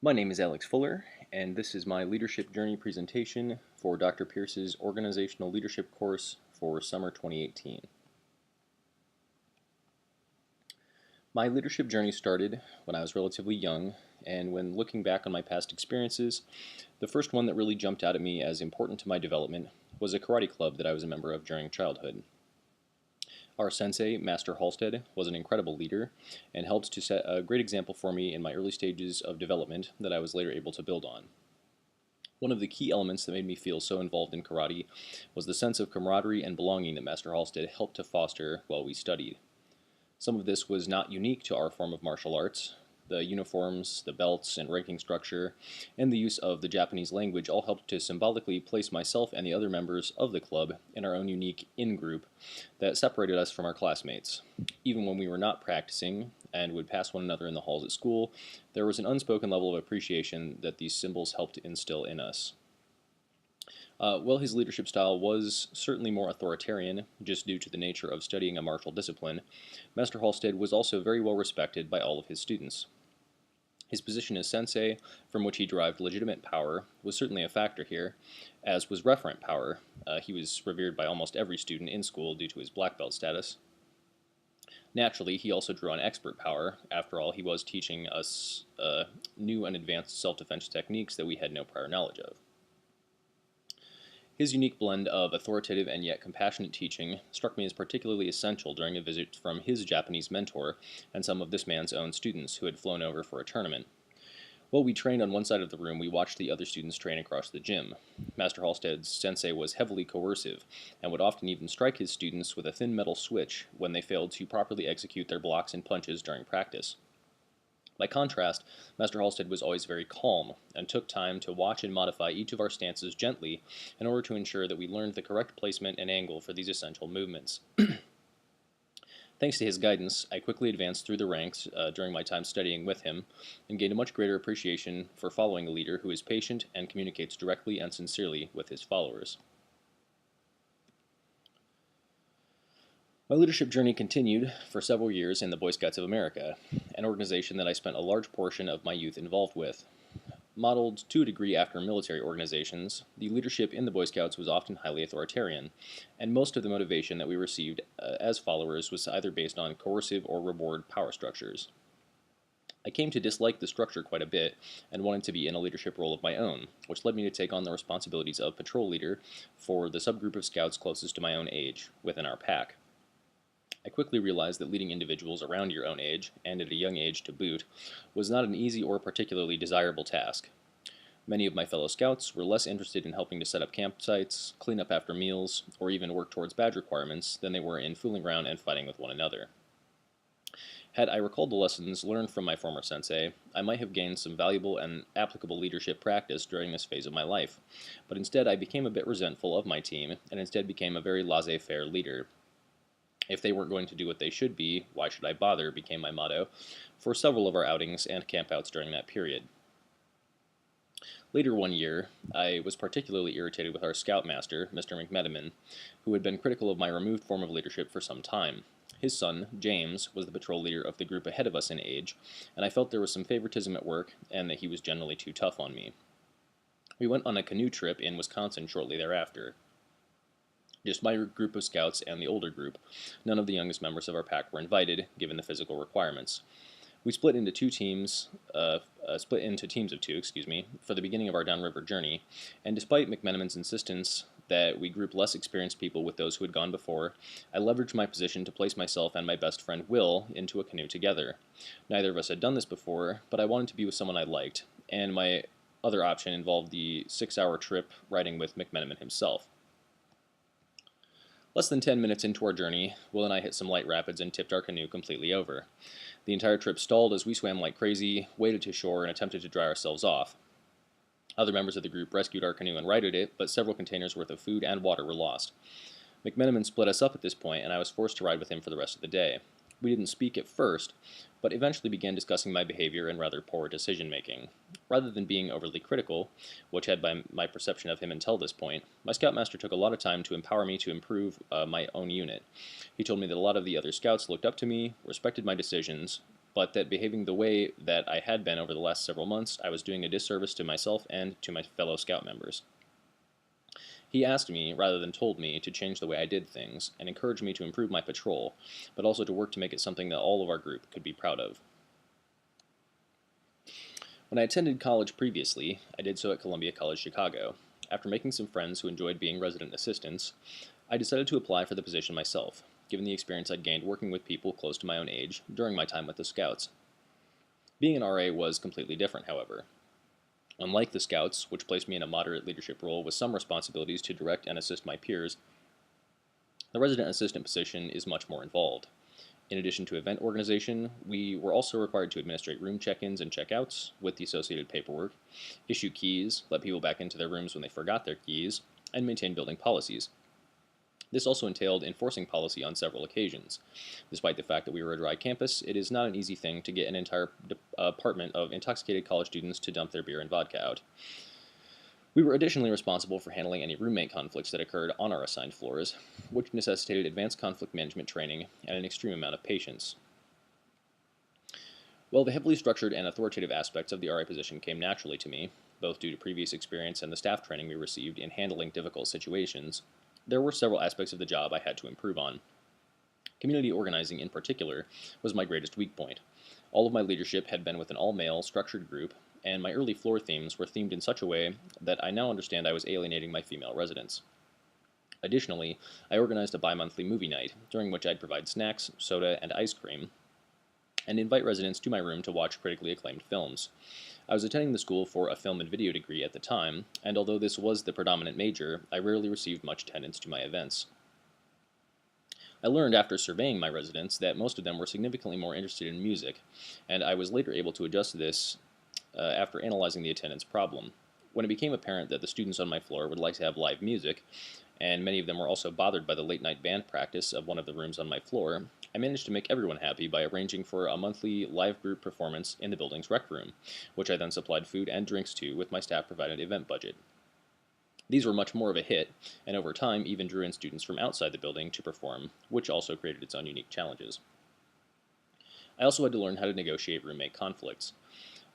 My name is Alex Fuller, and this is my Leadership Journey presentation for Dr. Pierce's Organizational Leadership course for summer 2018. My leadership journey started when I was relatively young, and when looking back on my past experiences, the first one that really jumped out at me as important to my development was a karate club that I was a member of during childhood. Our sensei, Master Halstead, was an incredible leader and helped to set a great example for me in my early stages of development that I was later able to build on. One of the key elements that made me feel so involved in karate was the sense of camaraderie and belonging that Master Halstead helped to foster while we studied. Some of this was not unique to our form of martial arts. The uniforms, the belts and ranking structure, and the use of the Japanese language all helped to symbolically place myself and the other members of the club in our own unique in-group that separated us from our classmates. Even when we were not practicing and would pass one another in the halls at school, there was an unspoken level of appreciation that these symbols helped to instill in us. While his leadership style was certainly more authoritarian, just due to the nature of studying a martial discipline, Master Halstead was also very well respected by all of his students. His position as sensei, from which he derived legitimate power, was certainly a factor here, as was referent power. He was revered by almost every student in school due to his black belt status. Naturally, he also drew on expert power. After all, he was teaching us new and advanced self-defense techniques that we had no prior knowledge of. His unique blend of authoritative and yet compassionate teaching struck me as particularly essential during a visit from his Japanese mentor and some of this man's own students who had flown over for a tournament. While we trained on one side of the room, we watched the other students train across the gym. Master Halstead's sensei was heavily coercive and would often even strike his students with a thin metal switch when they failed to properly execute their blocks and punches during practice. By contrast, Master Halstead was always very calm and took time to watch and modify each of our stances gently in order to ensure that we learned the correct placement and angle for these essential movements. Thanks to his guidance, I quickly advanced through the ranks during my time studying with him and gained a much greater appreciation for following a leader who is patient and communicates directly and sincerely with his followers. My leadership journey continued for several years in the Boy Scouts of America, an organization that I spent a large portion of my youth involved with. Modeled to a degree after military organizations, the leadership in the Boy Scouts was often highly authoritarian, and most of the motivation that we received as followers was either based on coercive or reward power structures. I came to dislike the structure quite a bit and wanted to be in a leadership role of my own, which led me to take on the responsibilities of patrol leader for the subgroup of scouts closest to my own age within our pack. I quickly realized that leading individuals around your own age, and at a young age to boot, was not an easy or particularly desirable task. Many of my fellow scouts were less interested in helping to set up campsites, clean up after meals, or even work towards badge requirements than they were in fooling around and fighting with one another. Had I recalled the lessons learned from my former sensei, I might have gained some valuable and applicable leadership practice during this phase of my life, but instead I became a bit resentful of my team and instead became a very laissez-faire leader. If they weren't going to do what they should be, why should I bother, became my motto for several of our outings and campouts during that period. Later one year, I was particularly irritated with our scoutmaster, Mr. McMenamin, who had been critical of my removed form of leadership for some time. His son, James, was the patrol leader of the group ahead of us in age, and I felt there was some favoritism at work and that he was generally too tough on me. We went on a canoe trip in Wisconsin shortly thereafter. Just my group of scouts and the older group. None of the youngest members of our pack were invited, given the physical requirements. We split into teams of two, for the beginning of our downriver journey, and despite McMenamin's insistence that we group less experienced people with those who had gone before, I leveraged my position to place myself and my best friend Will into a canoe together. Neither of us had done this before, but I wanted to be with someone I liked, and my other option involved the 6-hour trip riding with McMenamin himself. Less than 10 minutes into our journey, Will and I hit some light rapids and tipped our canoe completely over. The entire trip stalled as we swam like crazy, waded to shore, and attempted to dry ourselves off. Other members of the group rescued our canoe and righted it, but several containers worth of food and water were lost. McMenamin split us up at this point, and I was forced to ride with him for the rest of the day. We didn't speak at first, but eventually began discussing my behavior and rather poor decision-making. Rather than being overly critical, which had been my perception of him until this point, my scoutmaster took a lot of time to empower me to improve my own unit. He told me that a lot of the other scouts looked up to me, respected my decisions, but that behaving the way that I had been over the last several months, I was doing a disservice to myself and to my fellow Scout members. He asked me, rather than told me, to change the way I did things, and encouraged me to improve my patrol, but also to work to make it something that all of our group could be proud of. When I attended college previously, I did so at Columbia College Chicago. After making some friends who enjoyed being resident assistants, I decided to apply for the position myself, given the experience I'd gained working with people close to my own age during my time with the Scouts. Being an RA was completely different, however. Unlike the Scouts, which placed me in a moderate leadership role with some responsibilities to direct and assist my peers, the resident assistant position is much more involved. In addition to event organization, we were also required to administrate room check-ins and check-outs with the associated paperwork, issue keys, let people back into their rooms when they forgot their keys, and maintain building policies. This also entailed enforcing policy on several occasions. Despite the fact that we were a dry campus, it is not an easy thing to get an entire apartment of intoxicated college students to dump their beer and vodka out. We were additionally responsible for handling any roommate conflicts that occurred on our assigned floors, which necessitated advanced conflict management training and an extreme amount of patience. While the heavily structured and authoritative aspects of the RA position came naturally to me, both due to previous experience and the staff training we received in handling difficult situations, there were several aspects of the job I had to improve on. Community organizing, in particular, was my greatest weak point. All of my leadership had been with an all-male, structured group, and my early floor themes were themed in such a way that I now understand I was alienating my female residents. Additionally, I organized a bi-monthly movie night, during which I'd provide snacks, soda, and ice cream, and invite residents to my room to watch critically acclaimed films. I was attending the school for a film and video degree at the time, and although this was the predominant major, I rarely received much attendance to my events. I learned after surveying my residents that most of them were significantly more interested in music, and I was later able to adjust this after analyzing the attendance problem. When it became apparent that the students on my floor would like to have live music, and many of them were also bothered by the late-night band practice of one of the rooms on my floor, I managed to make everyone happy by arranging for a monthly live group performance in the building's rec room, which I then supplied food and drinks to with my staff-provided event budget. These were much more of a hit, and over time even drew in students from outside the building to perform, which also created its own unique challenges. I also had to learn how to negotiate roommate conflicts.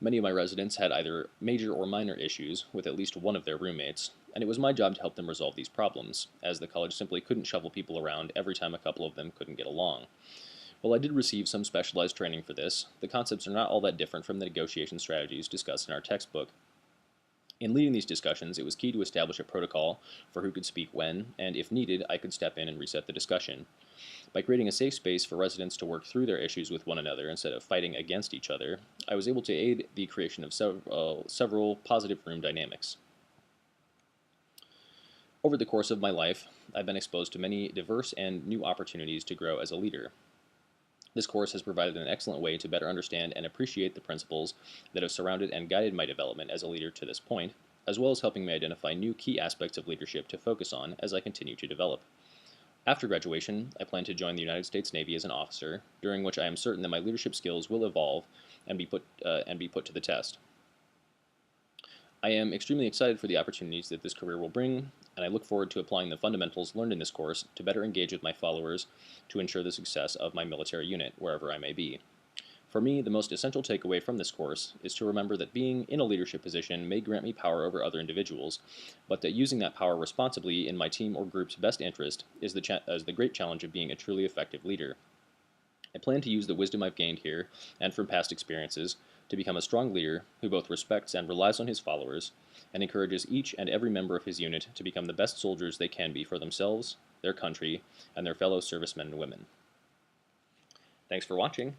Many of my residents had either major or minor issues with at least one of their roommates, and it was my job to help them resolve these problems, as the college simply couldn't shuffle people around every time a couple of them couldn't get along. While I did receive some specialized training for this, the concepts are not all that different from the negotiation strategies discussed in our textbook. In leading these discussions, it was key to establish a protocol for who could speak when, and if needed, I could step in and reset the discussion. By creating a safe space for residents to work through their issues with one another instead of fighting against each other, I was able to aid the creation of several positive room dynamics. Over the course of my life, I've been exposed to many diverse and new opportunities to grow as a leader. This course has provided an excellent way to better understand and appreciate the principles that have surrounded and guided my development as a leader to this point, as well as helping me identify new key aspects of leadership to focus on as I continue to develop. After graduation, I plan to join the United States Navy as an officer, during which I am certain that my leadership skills will evolve and be put to the test. I am extremely excited for the opportunities that this career will bring, and I look forward to applying the fundamentals learned in this course to better engage with my followers to ensure the success of my military unit, wherever I may be. For me, the most essential takeaway from this course is to remember that being in a leadership position may grant me power over other individuals, but that using that power responsibly in my team or group's best interest is the great challenge of being a truly effective leader. I plan to use the wisdom I've gained here, and from past experiences, to become a strong leader who both respects and relies on his followers, and encourages each and every member of his unit to become the best soldiers they can be for themselves, their country, and their fellow servicemen and women. Thanks for watching.